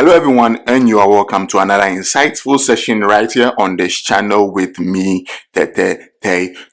Hello everyone, and you are welcome to another insightful session right here on this channel with me, Tete.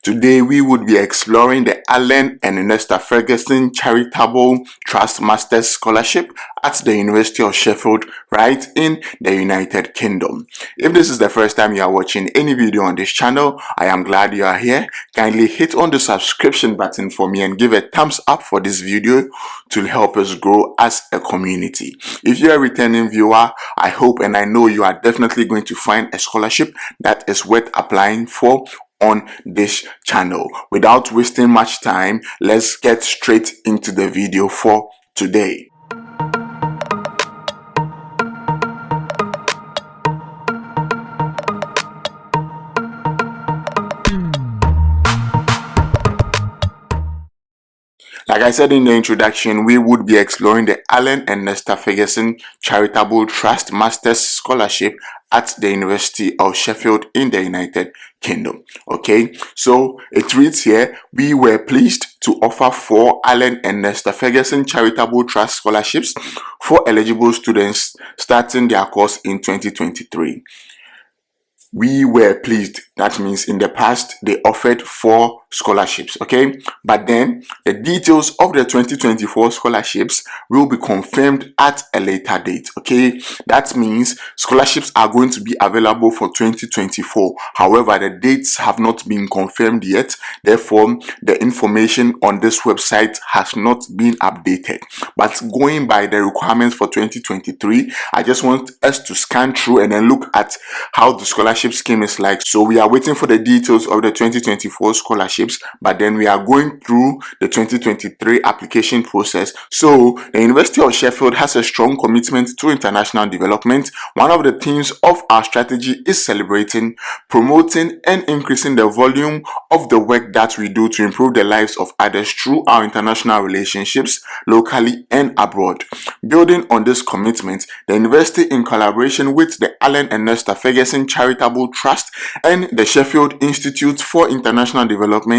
Today we would be exploring the Allan and Nesta Ferguson Charitable Trust Masters Scholarship at the University of Sheffield right in the United Kingdom. If this is the first time you are watching any video on this channel, I am glad you are here. Kindly hit on the subscription button for me and give a thumbs up for this video to help us grow as a community. If you're a returning viewer, I hope and I know you are definitely going to find a scholarship that is worth applying for on this channel. Without wasting much time, let's get straight into the video for today. Like I said in the introduction, we would be exploring the Allan and Nesta Ferguson Charitable Trust Masters Scholarship at the University of Sheffield in the United Kingdom. Okay, so it reads here, we were pleased to offer 4 Allan and Nesta Ferguson Charitable Trust Scholarships for eligible students starting their course in 2023. We were pleased. That means in the past they offered 4 scholarships, okay? But then the details of the 2024 scholarships will be confirmed at a later date, okay? That means scholarships are going to be available for 2024. However, the dates have not been confirmed yet. Therefore, the information on this website has not been updated. But going by the requirements for 2023, I just want us to scan through and then look at how the scholarship scheme is like. So we are waiting for the details of the 2024 scholarships, but then we are going through the 2023 application process. So the University of Sheffield has a strong commitment to international development. One of the themes of our strategy is celebrating, promoting and increasing the volume of the work that we do to improve the lives of others through our international relationships locally and abroad. Building on this commitment, the university, in collaboration with the Allan and Nesta Ferguson Charitable Trust and the Sheffield Institute for International Development,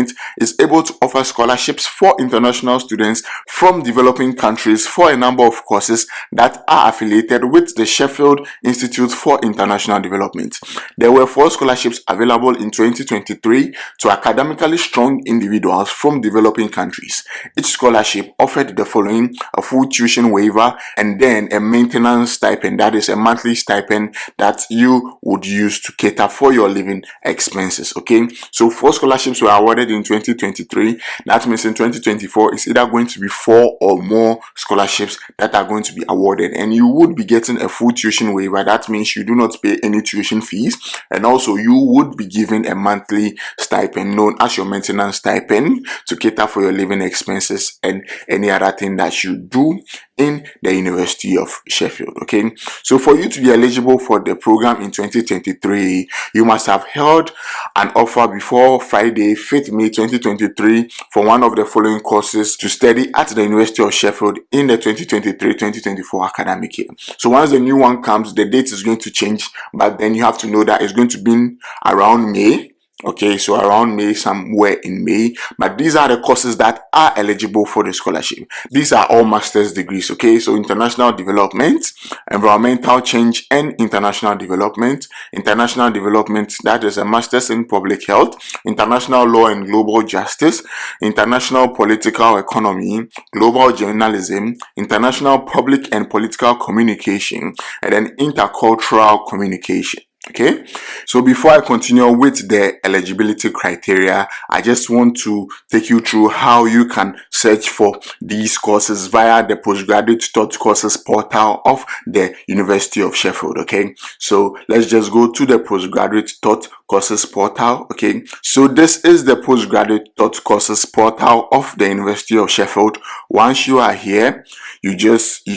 is able to offer scholarships for international students from developing countries for a number of courses that are affiliated with the Sheffield Institute for International Development. There were 4 scholarships available in 2023 to academically strong individuals from developing countries. Each scholarship offered the following: a full tuition waiver and then a maintenance stipend, that is a monthly stipend that you would use to cater for your living expenses. Okay, so 4 scholarships were awarded in 2023. That means in 2024 it's either going to be 4 or more scholarships that are going to be awarded, and you would be getting a full tuition waiver. That means you do not pay any tuition fees, and also you would be given a monthly stipend known as your maintenance stipend to cater for your living expenses and any other thing that you do in the University of Sheffield. Okay, so for you to be eligible for the program in 2023, you must have held an offer before Friday 5th May 2023 for one of the following courses to study at the University of Sheffield in the 2023-2024 academic year. So once the new one comes, the date is going to change, but then you have to know that it's going to be around May. Okay, so around May, somewhere in May. But these are the courses that are eligible for the scholarship. These are all master's degrees. Okay, so international development, environmental change and international development. International development, that is a master's in public health, international law and global justice, international political economy, global journalism, international public and political communication, and then intercultural communication. Okay, so before I continue with the eligibility criteria, I just want to take you through how you can search for these courses via the postgraduate thought courses portal of the University of Sheffield. Okay, so let's just go to the postgraduate thought courses portal. Okay, so this is the postgraduate thought courses portal of the University of Sheffield. Once you are here, you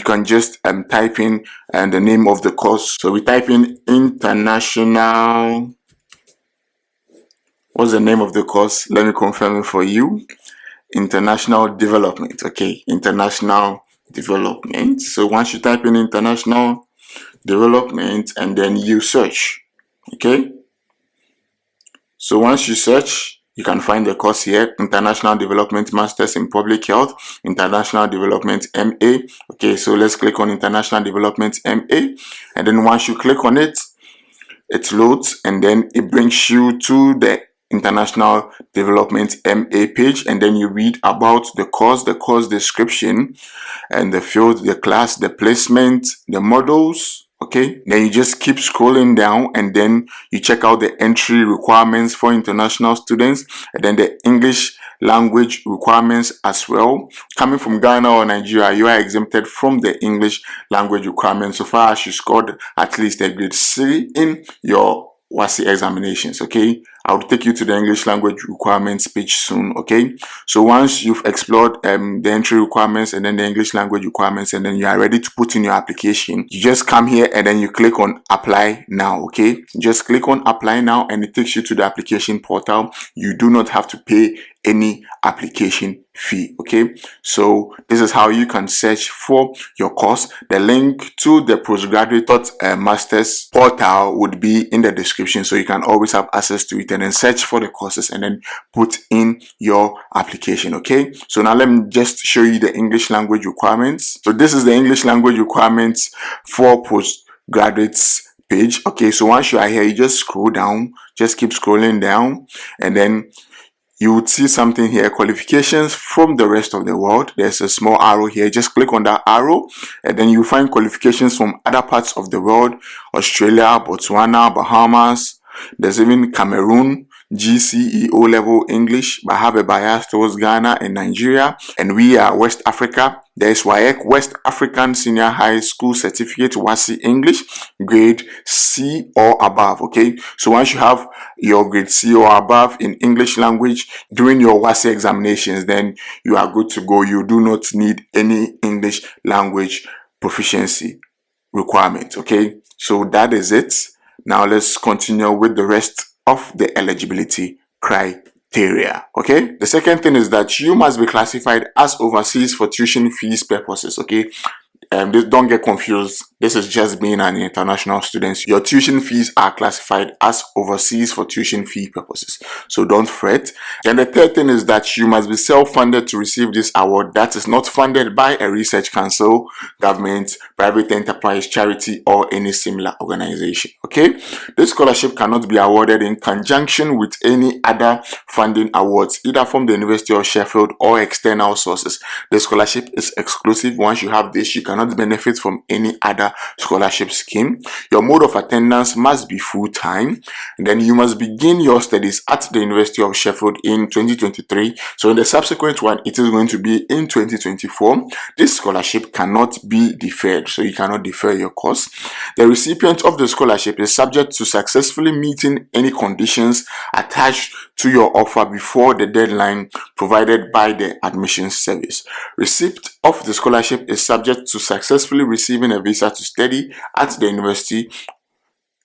can just type in the name of the course. So we type in international. What's the name of the course? Let me confirm it for you. International development. Okay, international development. So once you type in international development and then you search. Okay, so once you search, You can find the course here: International Development Masters in Public Health, International Development MA. Okay, so let's click on International Development MA, and then once you click on it, it loads, and then it brings you to the International Development MA page, and then you read about the course description, and the field, the class, the placement, the models. Okay, then you just keep scrolling down, and then you check out the entry requirements for international students, and then the English language requirements as well. Coming from Ghana or Nigeria, you are exempted from the English language requirements so far as you scored at least a grade C in your WASSCE examinations. Okay, I'll take you to the English language requirements page soon. Okay, so once you've explored the entry requirements and then the English language requirements, and then you are ready to put in your application, you just come here and then you click on apply now. Okay, just click on apply now, and it takes you to the application portal. You do not have to pay any application fee. Okay, so this is how you can search for your course. The link to the postgraduate masters portal would be in the description, so you can always have access to it and then search for the courses and then put in your application. Okay, so now let me just show you the English language requirements. So this is the English language requirements for postgraduates page. Okay, so once you are here, you just scroll down, just keep scrolling down, and then you would see something here: qualifications from the rest of the world. There's a small arrow here. Just click on that arrow, and then you find qualifications from other parts of the world: Australia, Botswana, Bahamas. There's even Cameroon, GCE O level English, but I have a bias towards Ghana and Nigeria. And we are West Africa. There's WAEC, West African Senior High School Certificate, WASSCE English, grade C or above. Okay, so once you have your grade C or above in English language during your WASSCE examinations, then you are good to go. You do not need any English language proficiency requirement. Okay, so that is it. Now let's continue with the rest of the eligibility criteria. Okay, the second thing is that you must be classified as overseas for tuition fees purposes. Okay, don't get confused. This is just being an international student. Your tuition fees are classified as overseas for tuition fee purposes, so don't fret. And the third thing is that you must be self-funded to receive this award. That is not funded by a research council, government, private enterprise, charity, or any similar organization. Okay, this scholarship cannot be awarded in conjunction with any other funding awards, either from the University of Sheffield or external sources. The scholarship is exclusive. Once you have this, you cannot benefit from any other scholarship scheme. Your mode of attendance must be full-time, and then you must begin your studies at the University of Sheffield in 2023. So in the subsequent one, it is going to be in 2024. This scholarship cannot be deferred, so you cannot defer your course. The recipient of the scholarship is subject to successfully meeting any conditions attached to your offer before the deadline provided by the admissions service. Receipt of the scholarship is subject to successfully receiving a visa to study at the university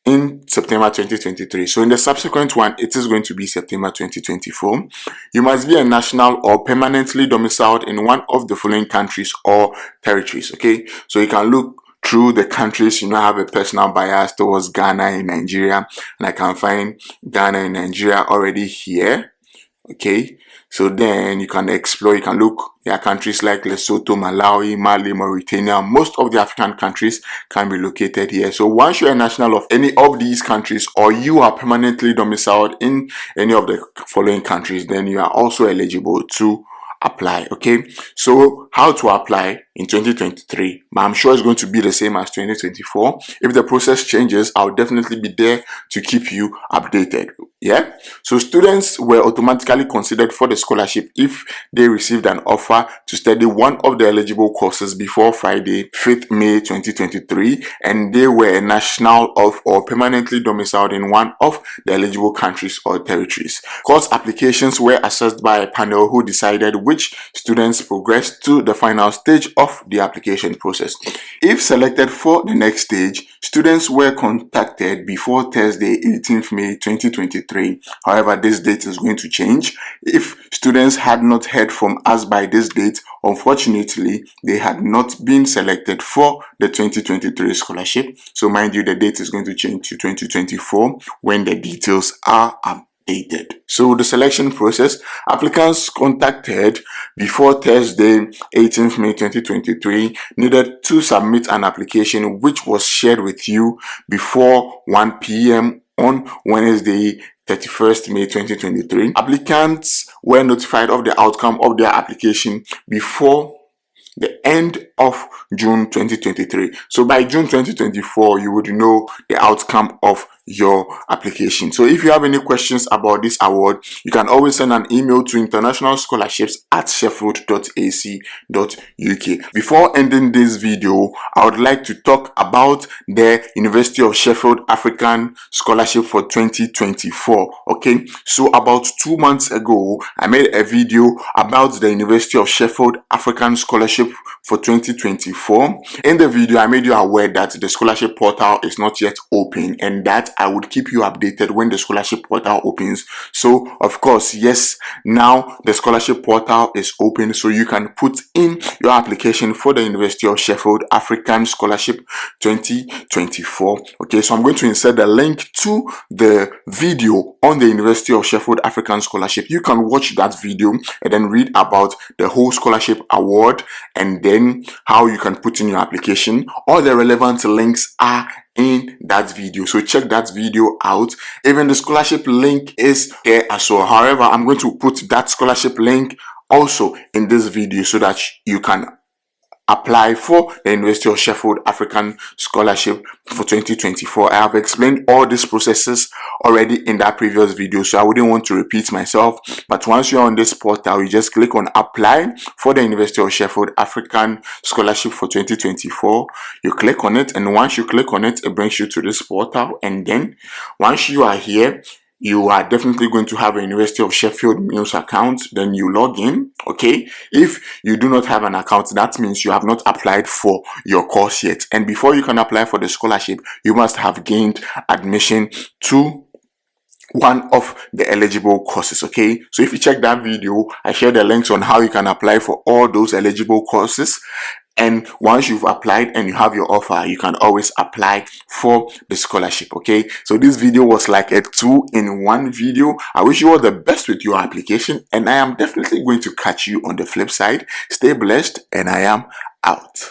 in September 2023. So in the subsequent one, it is going to be September 2024. You must be a national or permanently domiciled in one of the following countries or territories. Okay, so you can look through the countries. You know, I have a personal bias towards Ghana and Nigeria, and I can find Ghana and Nigeria already here. Okay, so then you can explore, you can look. There are countries like Lesotho, Malawi, Mali, Mauritania. Most of the African countries can be located here. So once you're a national of any of these countries, or you are permanently domiciled in any of the following countries, then you are also eligible to apply. Okay, so how to apply in 2023, but I'm sure it's going to be the same as 2024. If the process changes, I'll definitely be there to keep you updated. Yeah, so students were automatically considered for the scholarship if they received an offer to study one of the eligible courses before Friday, 5th May 2023, and they were a national of or permanently domiciled in one of the eligible countries or territories. Course applications were assessed by a panel who decided which students progressed to the final stage of the application process. If selected for the next stage, students were contacted before Thursday, 18th May 2023. However, this date is going to change. If students had not heard from us by this date, unfortunately, they had not been selected for the 2023 scholarship. So mind you, the date is going to change to 2024 when the details are dated. So the selection process, applicants contacted before Thursday 18th May 2023 needed to submit an application which was shared with you before 1 p.m. on Wednesday 31st May 2023. Applicants were notified of the outcome of their application before the end of June 2023. So by June 2024, you would know the outcome of your application. So if you have any questions about this award, you can always send an email to internationalscholarships@sheffield.ac.uk. Before ending this video, I would like to talk about the University of Sheffield African Scholarship for 2024. Okay, so about 2 months ago, I made a video about the University of Sheffield African Scholarship for 2024. In the video, I made you aware that the scholarship portal is not yet open and that I would keep you updated when the scholarship portal opens. So of course, yes, now the scholarship portal is open, so you can put in your application for the University of Sheffield African Scholarship 2024. Okay, so I'm going to insert the link to the video on the University of Sheffield African Scholarship. You can watch that video and then read about the whole scholarship award and then how you can put in your application. All the relevant links are in that video, so check that video out. Even the scholarship link is there as well. However, I'm going to put that scholarship link also in this video so that you can apply for the University of Sheffield African Scholarship for 2024. I have explained all these processes already in that previous video, so I wouldn't want to repeat myself. But once you're on this portal, you just click on apply for the University of Sheffield African Scholarship for 2024. You click on it, and once you click on it, it brings you to this portal. And then once you are here, you are definitely going to have a University of Sheffield News account. Then you log in. Okay, if you do not have an account, that means you have not applied for your course yet, and before you can apply for the scholarship, you must have gained admission to one of the eligible courses. Okay, so if you check that video, I share the links on how you can apply for all those eligible courses. And once you've applied and you have your offer, you can always apply for the scholarship. Okay, so this video was like a 2-in-1 video. I wish you all the best with your application, and I am definitely going to catch you on the flip side. Stay blessed, and I am out.